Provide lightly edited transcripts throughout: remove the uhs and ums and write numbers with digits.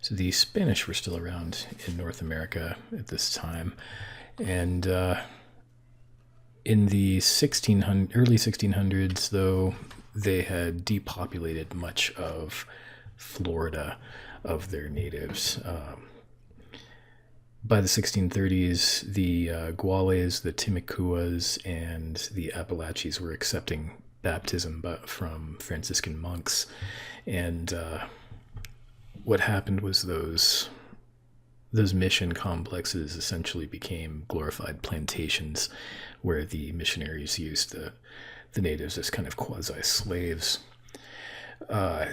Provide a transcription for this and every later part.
So the Spanish were still around in North America at this time, and in the early 1600s, though, they had depopulated much of Florida of their natives. By the 1630s, the Guales, the Timucuas, and the Appalachians were accepting baptism from Franciscan monks. And what happened was those mission complexes essentially became glorified plantations where the missionaries used the natives as kind of quasi slaves. Uh,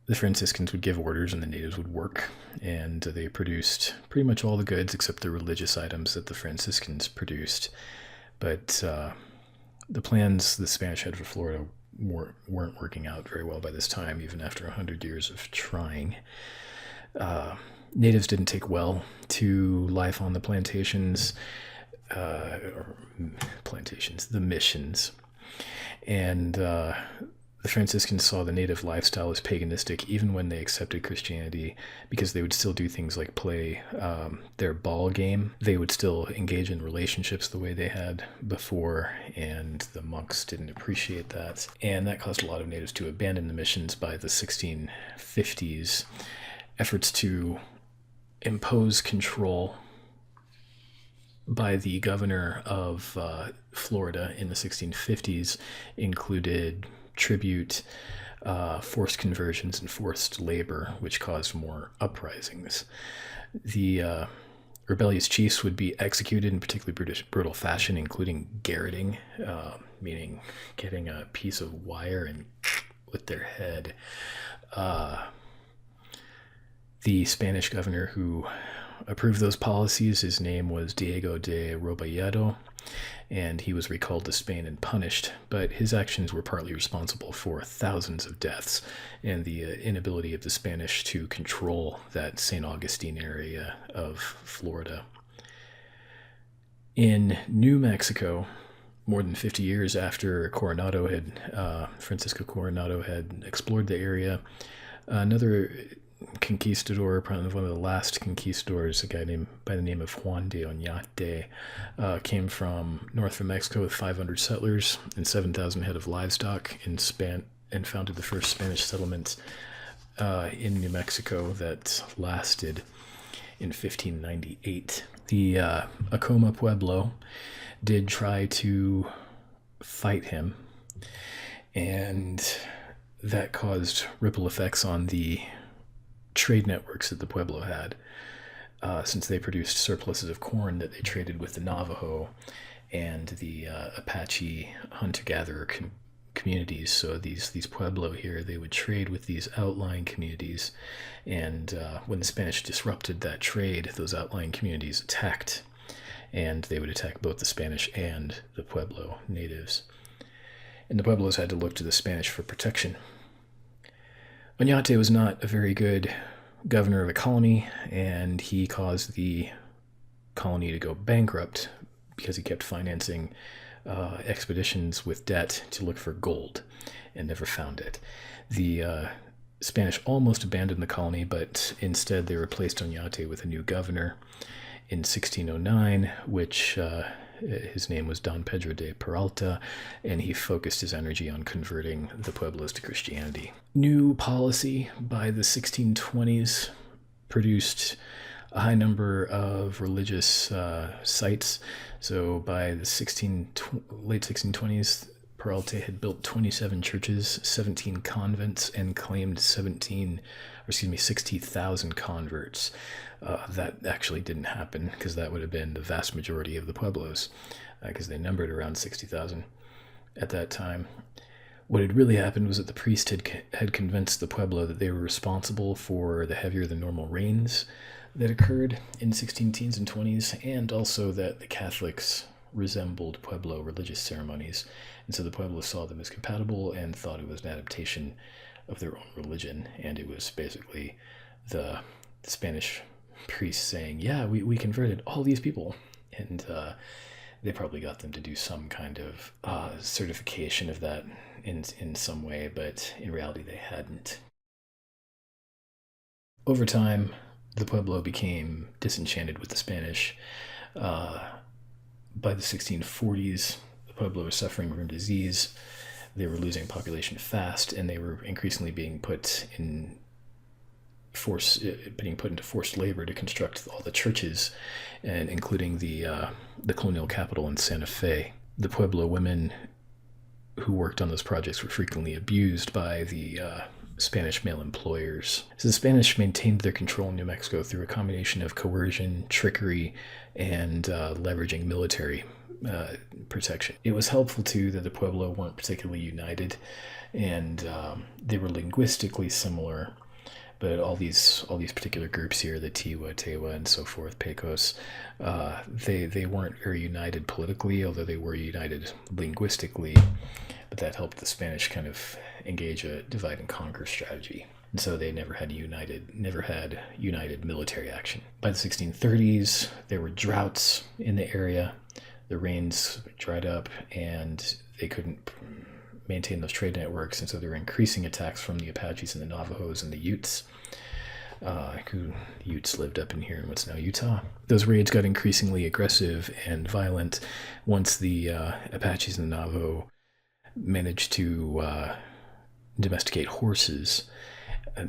the Franciscans would give orders and the natives would work, and they produced pretty much all the goods except the religious items that the Franciscans produced. But the plans the Spanish had for Florida weren't working out very well by this time, even after 100 years of trying. Natives didn't take well to life on the plantations, the missions. And the Franciscans saw the native lifestyle as paganistic, even when they accepted Christianity, because they would still do things like play their ball game. They would still engage in relationships the way they had before, and the monks didn't appreciate that. And that caused a lot of natives to abandon the missions by the 1650s. Efforts to impose control by the governor of Florida in the 1650s included tribute, forced conversions, and forced labor, which caused more uprisings. The rebellious chiefs would be executed in particularly brutal fashion, including garroting, meaning getting a piece of wire and with their head. The Spanish governor who approved those policies, his name was Diego de Robledo, and he was recalled to Spain and punished, but his actions were partly responsible for thousands of deaths and the inability of the Spanish to control that St. Augustine area of Florida. In New Mexico, more than 50 years after Francisco Coronado had explored the area, another conquistador, probably one of the last conquistadors, a guy named by the name of Juan de Oñate, came from north of Mexico with 500 settlers and 7,000 head of livestock and founded the first Spanish settlement in New Mexico that lasted in 1598. The Acoma Pueblo did try to fight him, and that caused ripple effects on the trade networks that the Pueblo had, since they produced surpluses of corn that they traded with the Navajo and the Apache hunter-gatherer communities. So these Pueblo here, they would trade with these outlying communities, and when the Spanish disrupted that trade, those outlying communities attacked, and they would attack both the Spanish and the Pueblo natives. And the Pueblos had to look to the Spanish for protection. Oñate was not a very good governor of a colony, and he caused the colony to go bankrupt because he kept financing expeditions with debt to look for gold and never found it. The Spanish almost abandoned the colony, but instead they replaced Oñate with a new governor in 1609, which his name was Don Pedro de Peralta, and he focused his energy on converting the Pueblos to Christianity. New policy by the 1620s produced a high number of religious sites. So by the late 1620s, Peralta had built 27 churches, 17 convents, and claimed 60,000 converts. That actually didn't happen, because that would have been the vast majority of the Pueblos, because they numbered around 60,000 at that time. What had really happened was that the priest had convinced the Pueblo that they were responsible for the heavier than normal rains that occurred in 16 teens and 20s, and also that the Catholics resembled Pueblo religious ceremonies. And so the Pueblo saw them as compatible and thought it was an adaptation of their own religion. And it was basically the Spanish priests saying, yeah, we converted all these people. And they probably got them to do some kind of certification of that in some way, but in reality they hadn't. Over time, the Pueblo became disenchanted with the Spanish. By the 1640s, the Pueblo was suffering from disease. They were losing population fast, and they were increasingly being put into forced labor to construct all the churches, and including the colonial capital in Santa Fe. The Pueblo women who worked on those projects were frequently abused by the Spanish male employers. So the Spanish maintained their control in New Mexico through a combination of coercion, trickery, and leveraging military protection. It was helpful too that the Pueblo weren't particularly united, and they were linguistically similar, but all these particular groups here, the Tiwa, Tewa, and so forth, Pecos, they weren't very united politically, although they were united linguistically. But that helped the Spanish kind of engage a divide and conquer strategy. And so they never had united military action. By the 1630s, there were droughts in the area. The rains dried up, and they couldn't maintain those trade networks, and so there were increasing attacks from the Apaches and the Navajos and the Utes. Utes lived up in here in what's now Utah. Those raids got increasingly aggressive and violent once the Apaches and the Navajo managed to domesticate horses,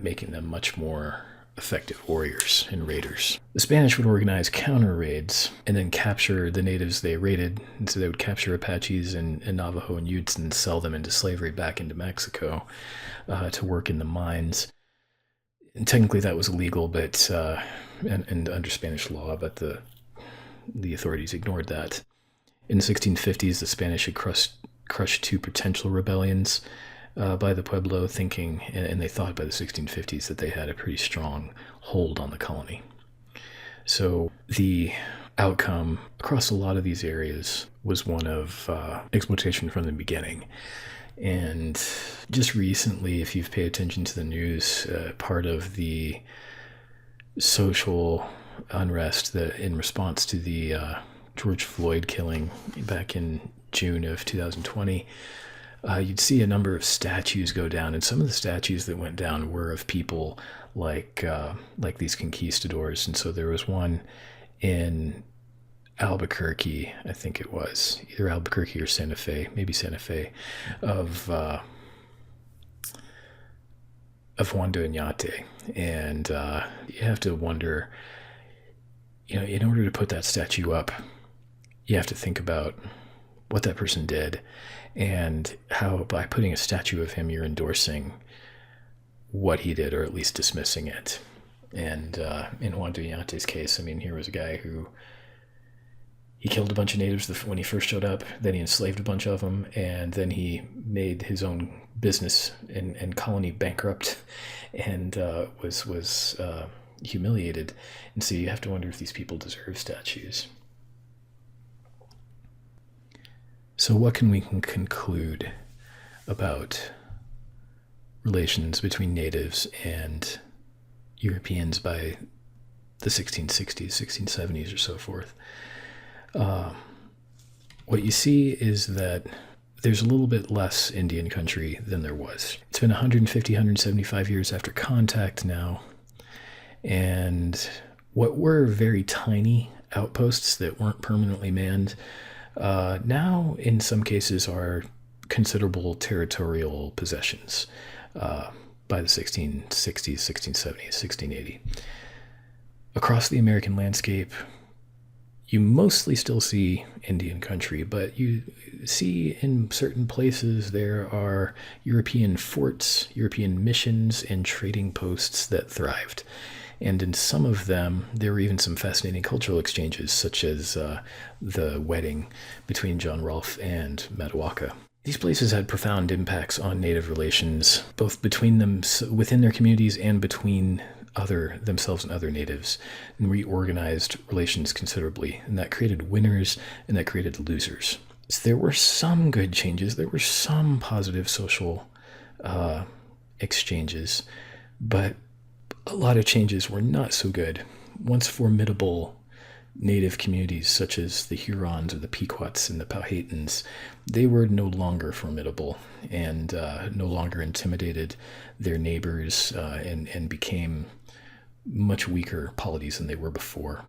making them much more effective warriors and raiders. The Spanish would organize counter raids and then capture the natives they raided. And so they would capture Apaches and Navajo and Utes and sell them into slavery back into Mexico to work in the mines. And technically that was illegal, but and under Spanish law, but the authorities ignored that. In the 1650s, the Spanish had crushed two potential rebellions by the Pueblo, thinking, and they thought by the 1650s that they had a pretty strong hold on the colony. So the outcome across a lot of these areas was one of exploitation from the beginning. And just recently, if you've paid attention to the news, part of the social unrest that in response to the George Floyd killing back in June of 2020, you'd see a number of statues go down, and some of the statues that went down were of people like these conquistadors. And so there was one in Albuquerque, I think it was either Albuquerque or Santa Fe, maybe Santa Fe, of Juan de Oñate. And you have to wonder, in order to put that statue up, you have to think about what that person did and how by putting a statue of him, you're endorsing what he did, or at least dismissing it. And in Juan de Oñate's case, here was a guy who he killed a bunch of natives when he first showed up, then he enslaved a bunch of them, and then he made his own business and colony bankrupt, and was humiliated. And so you have to wonder if these people deserve statues. So what can we conclude about relations between natives and Europeans by the 1660s, 1670s, or so forth? What you see is that there's a little bit less Indian country than there was. It's been 150, 175 years after contact now, and what were very tiny outposts that weren't permanently manned now in some cases are considerable territorial possessions by the 1660s, 1670s, 1680. Across the American landscape, you mostly still see Indian country, but you see in certain places there are European forts, European missions, and trading posts that thrived. And in some of them, there were even some fascinating cultural exchanges, such as the wedding between John Rolfe and Mataoaka. These places had profound impacts on Native relations, both between them, within their communities, and between themselves and other natives, and reorganized relations considerably. And that created winners and that created losers. So there were some good changes. There were some positive social exchanges, but a lot of changes were not so good. Once formidable native communities such as the Hurons or the Pequots and the Powhatans, they were no longer formidable and no longer intimidated their neighbors and became much weaker polities than they were before.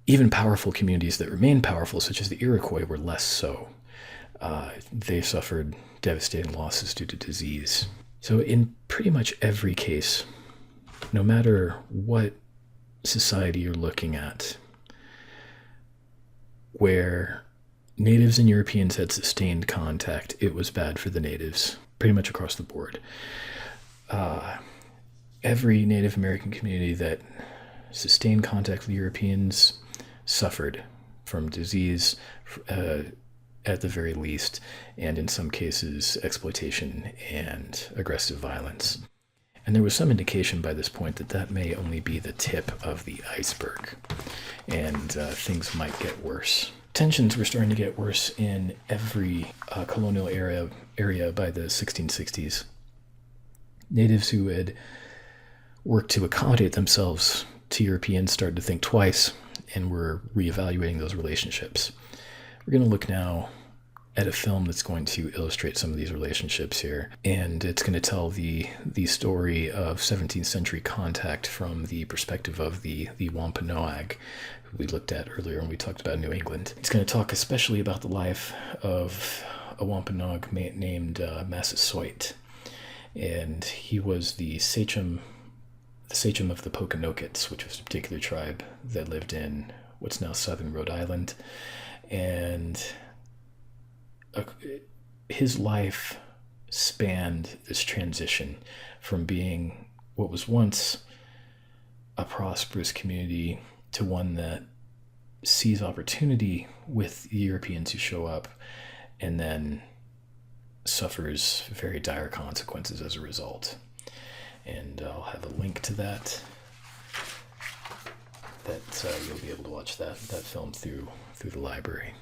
Even powerful communities that remained powerful, such as the Iroquois, were less so. They suffered devastating losses due to disease. So in pretty much every case, no matter what society you're looking at, where natives and Europeans had sustained contact, it was bad for the natives, pretty much across the board. Every Native American community that sustained contact with Europeans suffered from disease, at the very least, and in some cases, exploitation and aggressive violence. And there was some indication by this point that that may only be the tip of the iceberg, and things might get worse. Tensions were starting to get worse in every colonial area by the 1660s. Natives who had worked to accommodate themselves to Europeans started to think twice and were reevaluating those relationships. We're going to look now at a film that's going to illustrate some of these relationships here, and it's going to tell the story of 17th century contact from the perspective of the Wampanoag, who we looked at earlier when we talked about New England. It's going to talk especially about the life of a Wampanoag named Massasoit, and he was the sachem of the Pokanoket, which was a particular tribe that lived in what's now southern Rhode Island. And his life spanned this transition from being what was once a prosperous community to one that sees opportunity with the Europeans who show up and then suffers very dire consequences as a result. And I'll have a link to that you'll be able to watch that film through the library.